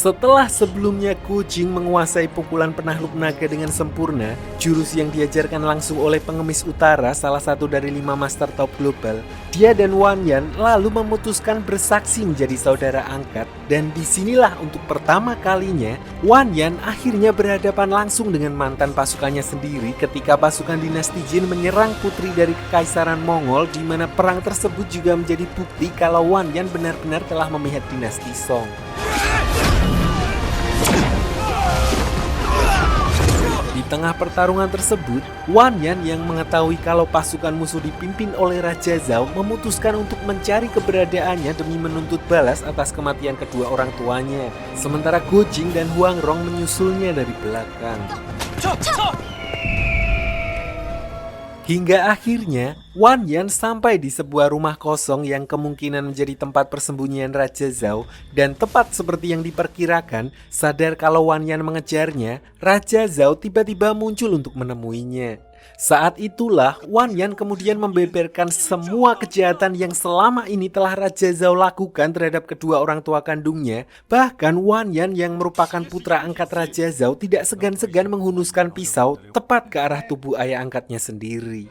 Setelah sebelumnya Gojing menguasai pukulan penakluk naga dengan sempurna, jurus yang diajarkan langsung oleh pengemis utara, salah satu dari 5 master top global, dia dan Wanyan lalu memutuskan bersaksi menjadi saudara angkat. Dan disinilah untuk pertama kalinya Wanyan akhirnya berhadapan langsung dengan mantan pasukannya sendiri ketika pasukan dinasti Jin menyerang putri dari kekaisaran Mongol, di mana perang tersebut juga menjadi bukti kalau Wanyan benar-benar telah memihak dinasti Song. Di tengah pertarungan tersebut, Wanyan yang mengetahui kalau pasukan musuh dipimpin oleh Raja Zhao memutuskan untuk mencari keberadaannya demi menuntut balas atas kematian kedua orang tuanya. Sementara Gojing dan Huang Rong menyusulnya dari belakang. Hingga akhirnya, Wanyan sampai di sebuah rumah kosong yang kemungkinan menjadi tempat persembunyian Raja Zhao. Dan tepat seperti yang diperkirakan, sadar kalau Wanyan mengejarnya, Raja Zhao tiba-tiba muncul untuk menemuinya. Saat itulah Wanyan kemudian membeberkan semua kejahatan yang selama ini telah Raja Zhao lakukan terhadap kedua orang tua kandungnya. Bahkan Wanyan yang merupakan putra angkat Raja Zhao tidak segan-segan menghunuskan pisau tepat ke arah tubuh ayah angkatnya sendiri.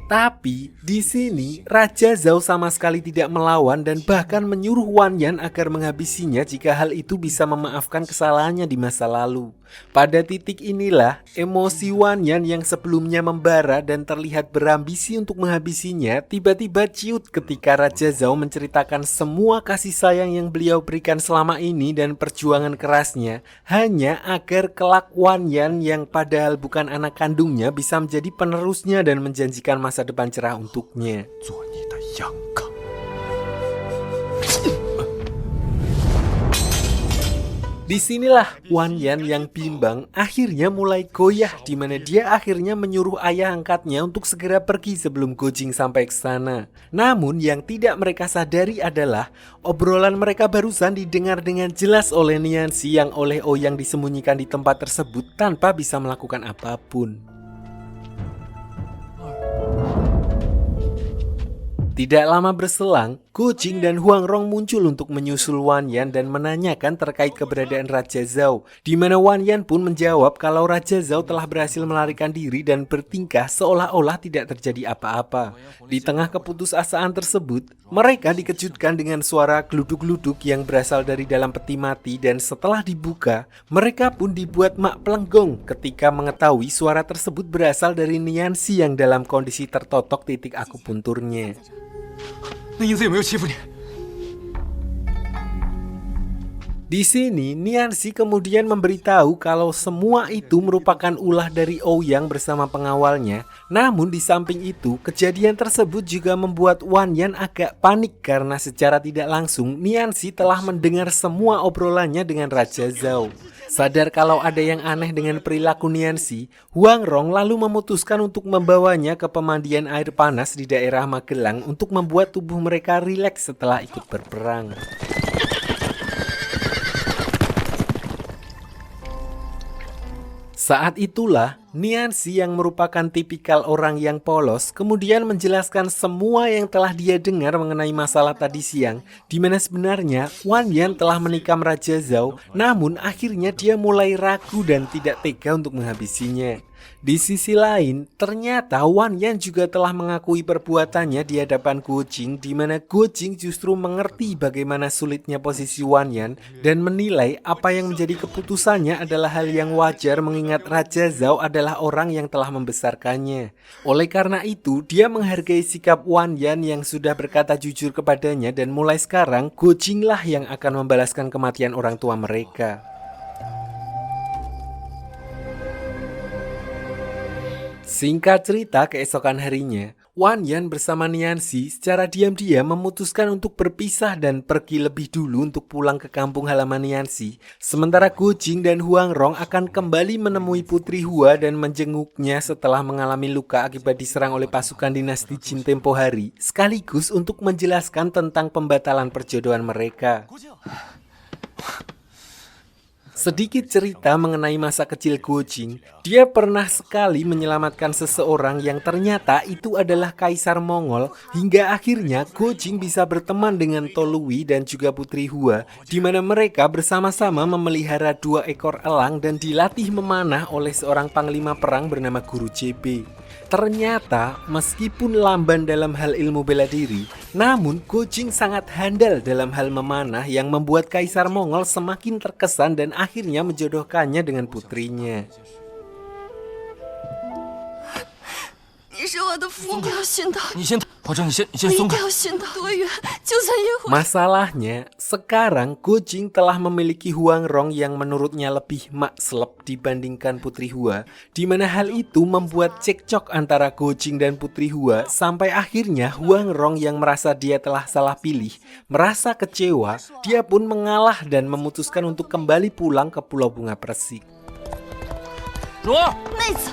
Tapi di sini Raja Zhao sama sekali tidak melawan dan bahkan menyuruh Wanyan agar menghabisinya jika hal itu bisa memaafkan kesalahannya di masa lalu. Pada titik inilah emosi Wanyan yang sebelumnya membara dan terlihat berambisi untuk menghabisinya tiba-tiba ciut ketika Raja Zhao menceritakan semua kasih sayang yang beliau berikan selama ini dan perjuangan kerasnya hanya agar kelak Wanyan yang padahal bukan anak kandungnya bisa menjadi penerusnya dan menjanjikan masa depan cerah untuknya. Disinilah Wanyan yang bimbang akhirnya mulai goyah, di mana dia akhirnya menyuruh ayah angkatnya untuk segera pergi sebelum Gojing sampai ke sana. Namun yang tidak mereka sadari adalah obrolan mereka barusan didengar dengan jelas oleh Nianxi yang oleh Ouyang disembunyikan di tempat tersebut tanpa bisa melakukan apapun. Tidak lama berselang, Gojing dan Huang Rong muncul untuk menyusul Wanyan dan menanyakan terkait keberadaan Raja Zhao, di mana Wanyan pun menjawab kalau Raja Zhao telah berhasil melarikan diri dan bertingkah seolah-olah tidak terjadi apa-apa. Di tengah keputusasaan tersebut, mereka dikejutkan dengan suara gluduk-gluduk yang berasal dari dalam peti mati, dan setelah dibuka, mereka pun dibuat mak pelenggong ketika mengetahui suara tersebut berasal dari Nianxi yang dalam kondisi tertotok titik akupunturnya. Di sini, Nianxi kemudian memberitahu kalau semua itu merupakan ulah dari Ouyang bersama pengawalnya. Namun di samping itu, kejadian tersebut juga membuat Wanyan agak panik karena secara tidak langsung Nianxi telah mendengar semua obrolannya dengan Raja Zhao. Sadar kalau ada yang aneh dengan perilaku Nianxi, Huang Rong lalu memutuskan untuk membawanya ke pemandian air panas di daerah Magelang untuk membuat tubuh mereka rileks setelah ikut berperang. Saat itulah, Nianxi yang merupakan tipikal orang yang polos kemudian menjelaskan semua yang telah dia dengar mengenai masalah tadi siang, di mana sebenarnya Wanyan telah menikam Raja Zhao, namun akhirnya dia mulai ragu dan tidak tega untuk menghabisinya. Di sisi lain, ternyata Wanyan juga telah mengakui perbuatannya di hadapan Gojing, di mana Gojing justru mengerti bagaimana sulitnya posisi Wanyan dan menilai apa yang menjadi keputusannya adalah hal yang wajar mengingat Raja Zhao adalah orang yang telah membesarkannya. Oleh karena itu, dia menghargai sikap Wanyan yang sudah berkata jujur kepadanya dan mulai sekarang Gojinglah yang akan membalaskan kematian orang tua mereka. Singkat cerita, keesokan harinya, Wanyan bersama Nianxi secara diam-diam memutuskan untuk berpisah dan pergi lebih dulu untuk pulang ke kampung halaman Nianxi. Sementara Gojing dan Huang Rong akan kembali menemui Putri Hua dan menjenguknya setelah mengalami luka akibat diserang oleh pasukan dinasti Jin tempo hari, sekaligus untuk menjelaskan tentang pembatalan perjodohan mereka. Sedikit cerita mengenai masa kecil Gojing. Dia pernah sekali menyelamatkan seseorang yang ternyata itu adalah Kaisar Mongol, hingga akhirnya Gojing bisa berteman dengan Tolui dan juga Putri Hua, di mana mereka bersama-sama memelihara 2 ekor elang dan dilatih memanah oleh seorang panglima perang bernama Guru JB. Ternyata, meskipun lamban dalam hal ilmu bela diri, namun Gojing sangat handal dalam hal memanah yang membuat Kaisar Mongol semakin terkesan dan akhirnya menjodohkannya dengan putrinya. 你是我的父母，不要寻他，你先，保证你先我一松开。定要寻他多远，就算一会儿。 Masalahnya, sekarang Gojing telah memiliki Huang Rong yang menurutnya lebih makslep dibandingkan Putri Hua, di mana hal itu membuat cekcok antara Gojing dan Putri Hua sampai akhirnya Huang Rong yang merasa dia telah salah pilih, merasa kecewa, dia pun mengalah dan memutuskan untuk kembali pulang ke Pulau Bunga Persik. 蓉儿，妹子，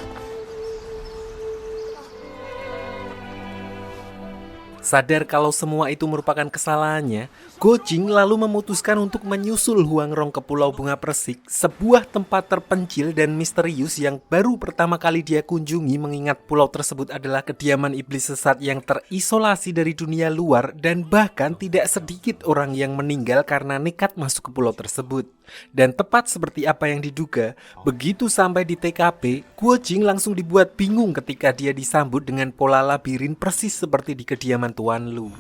Sadar kalau semua itu merupakan kesalahannya, Gojing lalu memutuskan untuk menyusul Huang Rong ke Pulau Bunga Persik, sebuah tempat terpencil dan misterius yang baru pertama kali dia kunjungi, mengingat pulau tersebut adalah kediaman iblis sesat yang terisolasi dari dunia luar dan bahkan tidak sedikit orang yang meninggal karena nekat masuk ke pulau tersebut. Dan tepat seperti apa yang diduga, begitu sampai di TKP, Gojing langsung dibuat bingung ketika dia disambut dengan pola labirin persis seperti di kediaman Tuan Lu.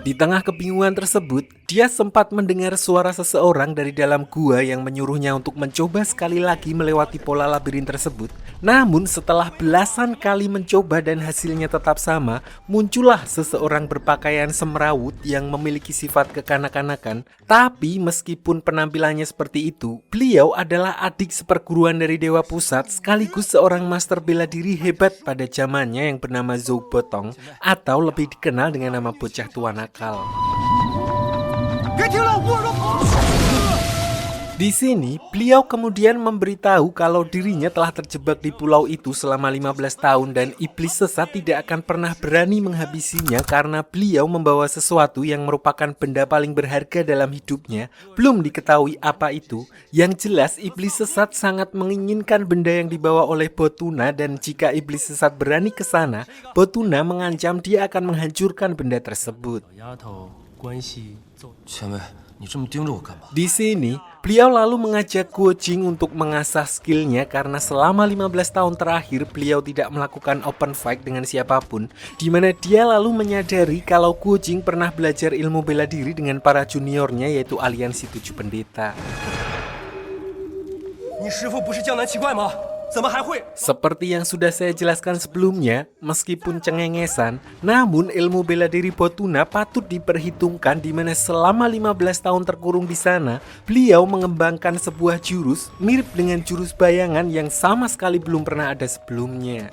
Di tengah kebingungan tersebut, dia sempat mendengar suara seseorang dari dalam gua yang menyuruhnya untuk mencoba sekali lagi melewati pola labirin tersebut. Namun setelah belasan kali mencoba dan hasilnya tetap sama, muncullah seseorang berpakaian semrawut yang memiliki sifat kekanak-kanakan. Tapi meskipun penampilannya seperti itu, beliau adalah adik seperguruan dari Dewa Pusat sekaligus seorang master bela diri hebat pada zamannya yang bernama Zhou Botong, atau lebih dikenal dengan nama bocah tua nakal. Di sini, beliau kemudian memberitahu kalau dirinya telah terjebak di pulau itu selama 15 tahun dan iblis sesat tidak akan pernah berani menghabisinya karena beliau membawa sesuatu yang merupakan benda paling berharga dalam hidupnya. Belum diketahui apa itu. Yang jelas, iblis sesat sangat menginginkan benda yang dibawa oleh Botuna dan jika iblis sesat berani ke sana, Botuna mengancam dia akan menghancurkan benda tersebut. 前辈，你这么盯着我干嘛？ Di sini, beliau lalu mengajak Gojing untuk mengasah skillnya karena selama 15 tahun terakhir beliau tidak melakukan open fight dengan siapapun, di mana dia lalu menyadari kalau Gojing pernah belajar ilmu bela diri dengan para juniornya yaitu Aliansi 7 Pendeta. 你师傅不是江南奇怪吗？怎么还会？ Seperti yang sudah saya jelaskan sebelumnya, meskipun cengengesan, namun ilmu bela diri Botuna patut diperhitungkan di mana selama 15 tahun terkurung di sana, beliau mengembangkan sebuah jurus mirip dengan jurus bayangan yang sama sekali belum pernah ada sebelumnya.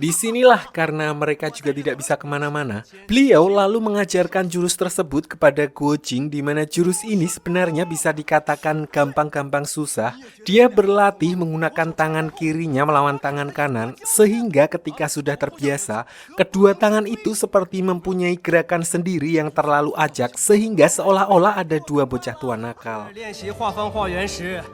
Disinilah karena mereka juga tidak bisa kemana-mana, beliau lalu mengajarkan jurus tersebut kepada Gojing di mana jurus ini sebenarnya bisa dikatakan gampang-gampang susah. Dia berlatih menggunakan tangan kirinya melawan tangan kanan sehingga ketika sudah terbiasa, kedua tangan itu seperti mempunyai gerakan sendiri yang terlalu ajak sehingga seolah-olah ada dua bocah tua nakal. 练习画方画圆时。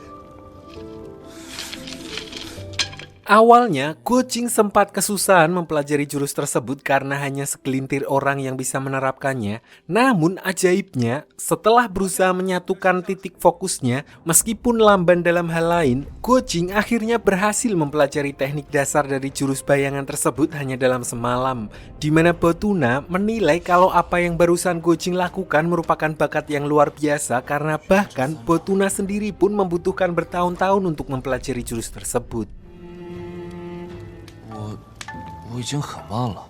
Awalnya, Gojing sempat kesusahan mempelajari jurus tersebut karena hanya segelintir orang yang bisa menerapkannya. Namun ajaibnya, setelah berusaha menyatukan titik fokusnya, meskipun lamban dalam hal lain, Gojing akhirnya berhasil mempelajari teknik dasar dari jurus bayangan tersebut hanya dalam semalam. Di mana Botuna menilai kalau apa yang barusan Gojing lakukan merupakan bakat yang luar biasa karena bahkan Botuna sendiri pun membutuhkan bertahun-tahun untuk mempelajari jurus tersebut. 我已经很慢了。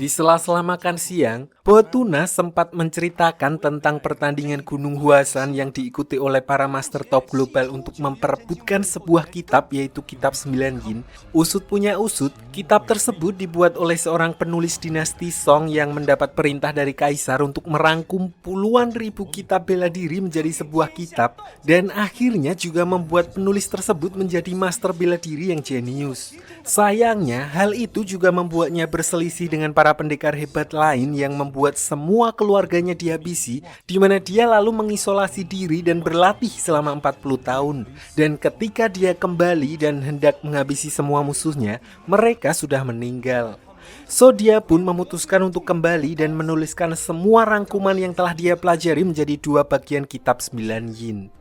Di sela-sela makan siang, Botuna sempat menceritakan tentang pertandingan Gunung Huasan yang diikuti oleh para master top global untuk memperebutkan sebuah kitab, yaitu kitab 9 Yin. Usut punya usut, kitab tersebut dibuat oleh seorang penulis dinasti Song yang mendapat perintah dari kaisar untuk merangkum puluhan ribu kitab bela diri menjadi sebuah kitab, dan akhirnya juga membuat penulis tersebut menjadi master bela diri yang jenius. Sayangnya, hal itu juga membuatnya berselisih dengan para pendekar hebat lain yang membuat semua keluarganya dihabisi, di mana dia lalu mengisolasi diri dan berlatih selama 40 tahun. Dan ketika dia kembali dan hendak menghabisi semua musuhnya, mereka sudah meninggal. So dia pun memutuskan untuk kembali dan menuliskan semua rangkuman yang telah dia pelajari menjadi 2 bagian kitab 9 Yin.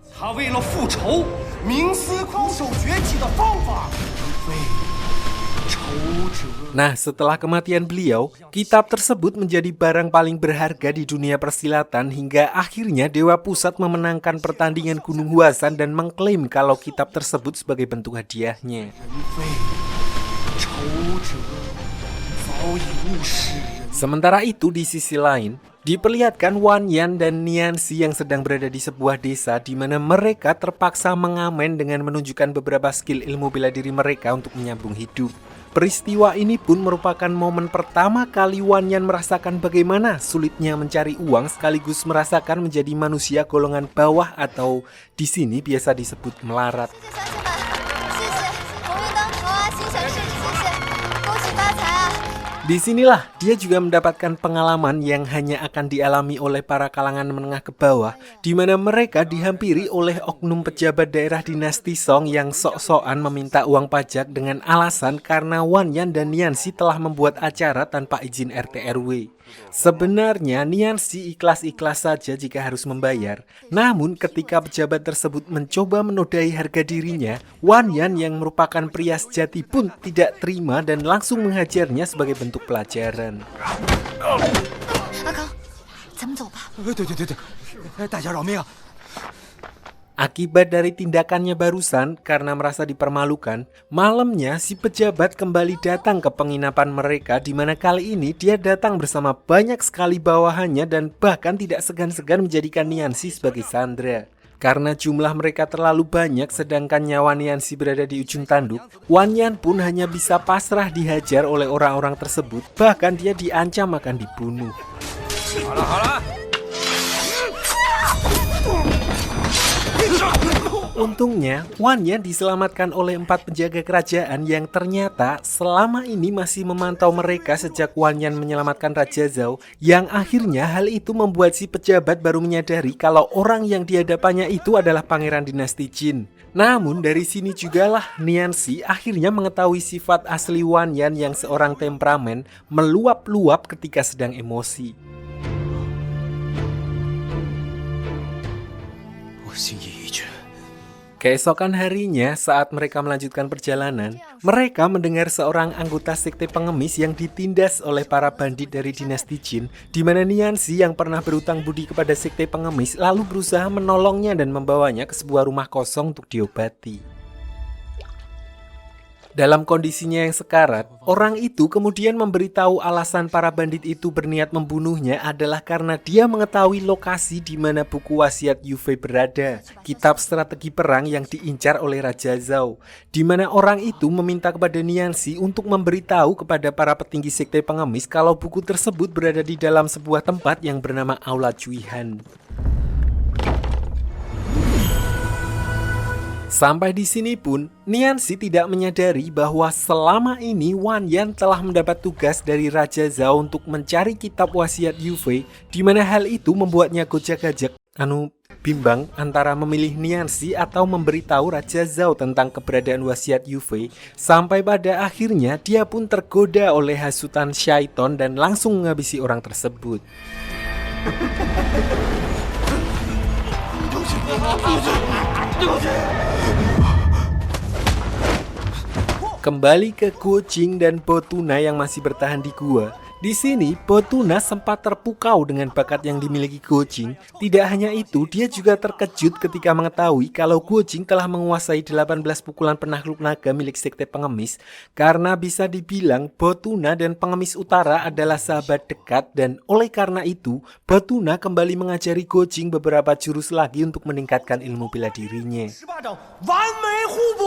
Nah, setelah kematian beliau, kitab tersebut menjadi barang paling berharga di dunia persilatan hingga akhirnya Dewa Pusat memenangkan pertandingan Gunung Huasan dan mengklaim kalau kitab tersebut sebagai bentuk hadiahnya. Sementara itu di sisi lain, diperlihatkan Wan Yan dan Nian Xi yang sedang berada di sebuah desa di mana mereka terpaksa mengamen dengan menunjukkan beberapa skill ilmu bela diri mereka untuk menyambung hidup. Peristiwa ini pun merupakan momen pertama kali Wan Yan merasakan bagaimana sulitnya mencari uang sekaligus merasakan menjadi manusia golongan bawah atau di sini biasa disebut melarat. Disinilah dia juga mendapatkan pengalaman yang hanya akan dialami oleh para kalangan menengah ke bawah, di mana mereka dihampiri oleh oknum pejabat daerah dinasti Song yang sok-sokan meminta uang pajak dengan alasan karena Wan Yan dan Nian Xi telah membuat acara tanpa izin RT RW. Sebenarnya Nian Xi ikhlas-ikhlas saja jika harus membayar. Namun ketika pejabat tersebut mencoba menodai harga dirinya, Wan Yan yang merupakan pria sejati pun tidak terima dan langsung menghajarnya sebagai bentuk pelajaran. Akibat dari tindakannya barusan karena merasa dipermalukan, malamnya si pejabat kembali datang ke penginapan mereka di mana kali ini dia datang bersama banyak sekali bawahannya dan bahkan tidak segan-segan menjadikan Nian Xi sebagai sandera. Karena jumlah mereka terlalu banyak sedangkan nyawa Nian Xi berada di ujung tanduk, Wan Yan pun hanya bisa pasrah dihajar oleh orang-orang tersebut, bahkan dia diancam akan dibunuh. Untungnya, Wan Yan diselamatkan oleh 4 penjaga kerajaan yang ternyata selama ini masih memantau mereka sejak Wan Yan menyelamatkan Raja Zhao, yang akhirnya hal itu membuat si pejabat baru menyadari kalau orang yang dihadapannya itu adalah pangeran dinasti Jin. Namun dari sini jugalah Nian Xi akhirnya mengetahui sifat asli Wan Yan yang seorang temperamen, meluap-luap ketika sedang emosi. Keesokan harinya saat mereka melanjutkan perjalanan, mereka mendengar seorang anggota sekte pengemis yang ditindas oleh para bandit dari dinasti Jin, di mana Nian Xi yang pernah berutang budi kepada sekte pengemis lalu berusaha menolongnya dan membawanya ke sebuah rumah kosong untuk diobati. Dalam kondisinya yang sekarat, orang itu kemudian memberitahu alasan para bandit itu berniat membunuhnya adalah karena dia mengetahui lokasi di mana buku wasiat Yu Fei berada, kitab strategi perang yang diincar oleh Raja Zhao, di mana orang itu meminta kepada Nian Xi untuk memberitahu kepada para petinggi sekte pengemis kalau buku tersebut berada di dalam sebuah tempat yang bernama Aula Cuihan. Sampai di sini pun, Nian Xi tidak menyadari bahwa selama ini Wan Yan telah mendapat tugas dari Raja Zhao untuk mencari kitab wasiat Yu Fei, di mana hal itu membuatnya gojek-gajek, bimbang antara memilih Nian Xi atau memberitahu Raja Zhao tentang keberadaan wasiat Yu Fei, sampai pada akhirnya dia pun tergoda oleh hasutan syaiton dan langsung menghabisi orang tersebut. Kembali ke Guo Jing dan Botuna yang masih bertahan di gua. Di sini, Botuna sempat terpukau dengan bakat yang dimiliki Guojing. Tidak hanya itu, dia juga terkejut ketika mengetahui kalau Guojing telah menguasai 18 pukulan penakluk naga milik Sekte Pengemis. Karena bisa dibilang Botuna dan Pengemis Utara adalah sahabat dekat dan oleh karena itu, Botuna kembali mengajari Guojing beberapa jurus lagi untuk meningkatkan ilmu bela dirinya. 十巴掌完美互补。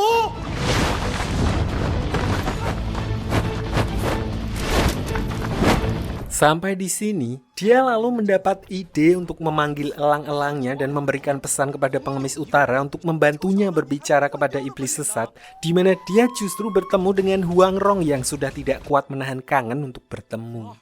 Sampai di sini, dia lalu mendapat ide untuk memanggil elang-elangnya dan memberikan pesan kepada Pengemis Utara untuk membantunya berbicara kepada iblis sesat, di mana dia justru bertemu dengan Huang Rong yang sudah tidak kuat menahan kangen untuk bertemu.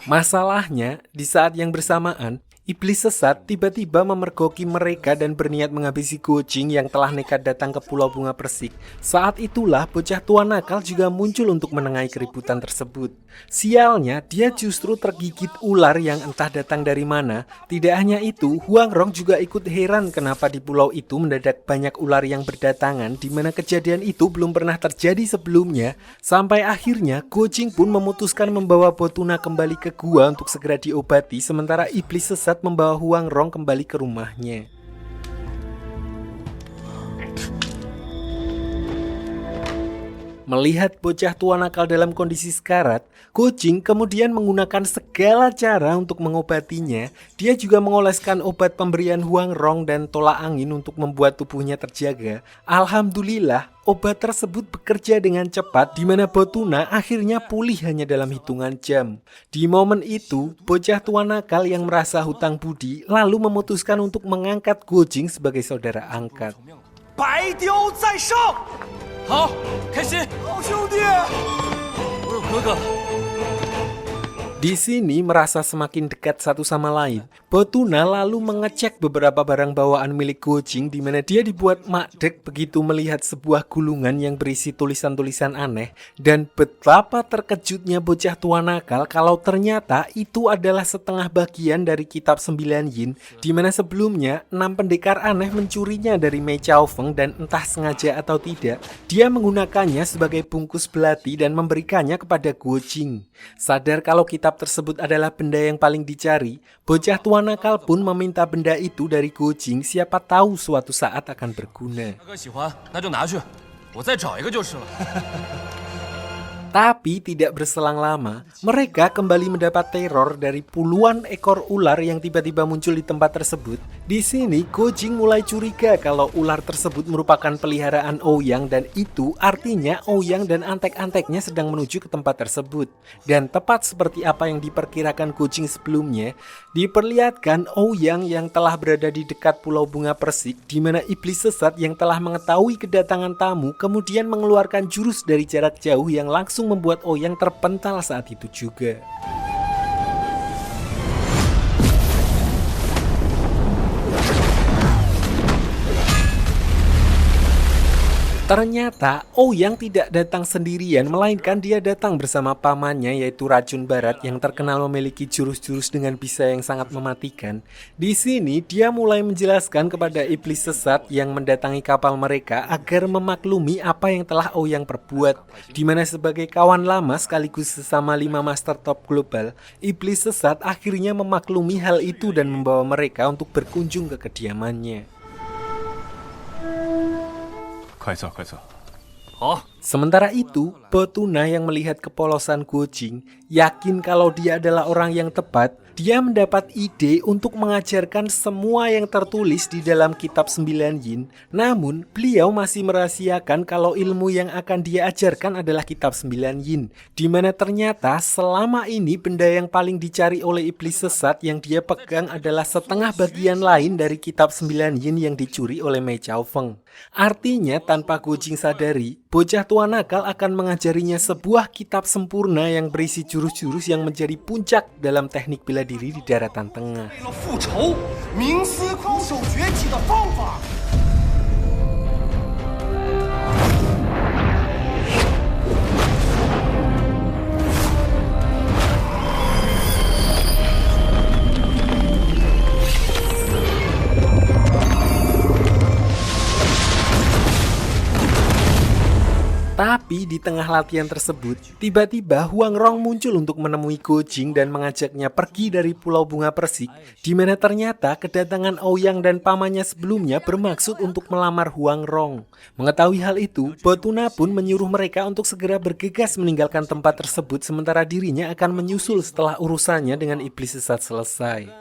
Masalahnya, di saat yang bersamaan, iblis sesat tiba-tiba memergoki mereka dan berniat menghabisi Guojing yang telah nekat datang ke Pulau Bunga Persik. Saat itulah bocah tua nakal juga muncul untuk menengahi keributan tersebut. Sialnya, dia justru tergigit ular yang entah datang dari mana. Tidak hanya itu, Huang Rong juga ikut heran kenapa di pulau itu mendadak banyak ular yang berdatangan, di mana kejadian itu belum pernah terjadi sebelumnya. Sampai akhirnya, Guojing pun memutuskan membawa Botuna kembali ke gua untuk segera diobati, sementara iblis sesat membawa Huang Rong kembali ke rumahnya. Melihat bocah tua nakal dalam kondisi sekarat, Guojing kemudian menggunakan segala cara untuk mengobatinya. Dia juga mengoleskan obat pemberian Huang Rong dan tolak angin untuk membuat tubuhnya terjaga. Alhamdulillah, obat tersebut bekerja dengan cepat, di mana Botuna akhirnya pulih hanya dalam hitungan jam. Di momen itu, bocah tua nakal yang merasa hutang budi lalu memutuskan untuk mengangkat Guojing sebagai saudara angkat. 白雕在上，好，开心，好兄弟，我有哥哥了。 Di sini merasa semakin dekat satu sama lain. Botuna lalu mengecek beberapa barang bawaan milik Guojing, di mana dia dibuat makdek begitu melihat sebuah gulungan yang berisi tulisan-tulisan aneh, dan betapa terkejutnya bocah tua nakal kalau ternyata itu adalah setengah bagian dari kitab 9 yin, di mana sebelumnya 6 pendekar aneh mencurinya dari Mei Chaofeng dan entah sengaja atau tidak, dia menggunakannya sebagai bungkus belati dan memberikannya kepada Guojing. Sadar kalau kitab tersebut adalah benda yang paling dicari, bocah tua nakal pun meminta benda itu dari Guojing, siapa tahu suatu saat akan berguna. 大哥喜欢，那就拿去，我再找一个就是了。 Tapi tidak berselang lama, mereka kembali mendapat teror dari puluhan ekor ular yang tiba-tiba muncul di tempat tersebut. Di sini, Guojing mulai curiga kalau ular tersebut merupakan peliharaan Ouyang dan itu artinya Ouyang dan antek-anteknya sedang menuju ke tempat tersebut. Dan tepat seperti apa yang diperkirakan Guojing sebelumnya, diperlihatkan Ouyang yang telah berada di dekat Pulau Bunga Persik, di mana iblis sesat yang telah mengetahui kedatangan tamu kemudian mengeluarkan jurus dari jarak jauh yang langsung membuat Ouyang terpental saat itu juga. Ternyata Ouyang tidak datang sendirian, melainkan dia datang bersama pamannya yaitu Racun Barat yang terkenal memiliki jurus-jurus dengan bisa yang sangat mematikan. Di sini dia mulai menjelaskan kepada iblis sesat yang mendatangi kapal mereka agar memaklumi apa yang telah Ouyang perbuat. Di mana sebagai kawan lama sekaligus sesama 5 master top global, iblis sesat akhirnya memaklumi hal itu dan membawa mereka untuk berkunjung ke kediamannya. 快走，快走。好， Sementara itu, Botuna yang melihat kepolosan Guojing yakin kalau dia adalah orang yang tepat. Dia mendapat ide untuk mengajarkan semua yang tertulis di dalam kitab 9 yin. Namun, beliau masih merahasiakan kalau ilmu yang akan dia ajarkan adalah kitab 9 yin. Di mana ternyata selama ini benda yang paling dicari oleh iblis sesat yang dia pegang adalah setengah bagian lain dari kitab 9 yin yang dicuri oleh Mei Chaofeng. Artinya, tanpa Guojing sadari, bocah tua nakal akan mengajarinya sebuah kitab sempurna yang berisi jurus-jurus yang menjadi puncak dalam teknik bela diri di daratan tengah. 为了复仇，冥思空手崛起的方法。 Tapi Tapi di tengah latihan tersebut, tiba-tiba Huang Rong muncul untuk menemui Guo Jing dan mengajaknya pergi dari Pulau Bunga Persik, di mana ternyata kedatangan Ouyang dan pamannya sebelumnya bermaksud untuk melamar Huang Rong. Mengetahui hal itu, Botuna pun menyuruh mereka untuk segera bergegas meninggalkan tempat tersebut sementara dirinya akan menyusul setelah urusannya dengan iblis sesat selesai.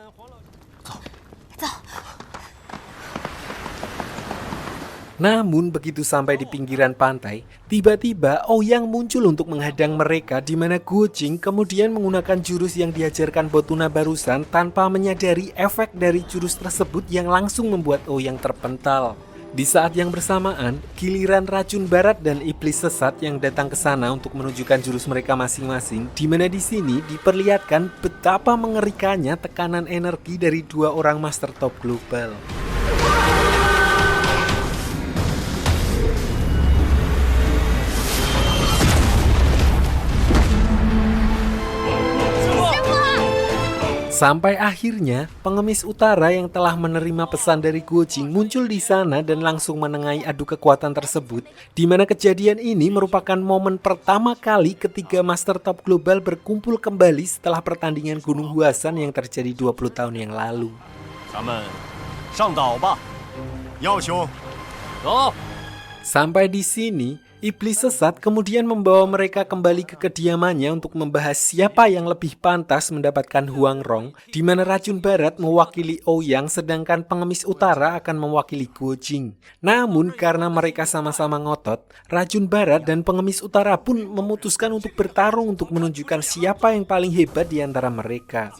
Namun begitu sampai di pinggiran pantai, tiba-tiba Ouyang muncul untuk menghadang mereka di mana Guo Jing kemudian menggunakan jurus yang diajarkan Botuna barusan tanpa menyadari efek dari jurus tersebut yang langsung membuat Ouyang terpental. Di saat yang bersamaan, giliran racun barat dan iblis sesat yang datang ke sana untuk menunjukkan jurus mereka masing-masing, di mana di sini diperlihatkan betapa mengerikannya tekanan energi dari dua orang master top global. Sampai akhirnya, pengemis utara yang telah menerima pesan dari Guo Jing muncul di sana dan langsung menengahi adu kekuatan tersebut, di mana kejadian ini merupakan momen pertama kali ketiga Master Top Global berkumpul kembali setelah pertandingan Gunung Huasan yang terjadi 20 tahun yang lalu. Sampai di sini, iblis sesat kemudian membawa mereka kembali ke kediamannya untuk membahas siapa yang lebih pantas mendapatkan Huang Rong, di mana racun barat mewakili Ouyang sedangkan pengemis utara akan mewakili Guo Jing. Namun karena mereka sama-sama ngotot, racun barat dan pengemis utara pun memutuskan untuk bertarung untuk menunjukkan siapa yang paling hebat di antara mereka.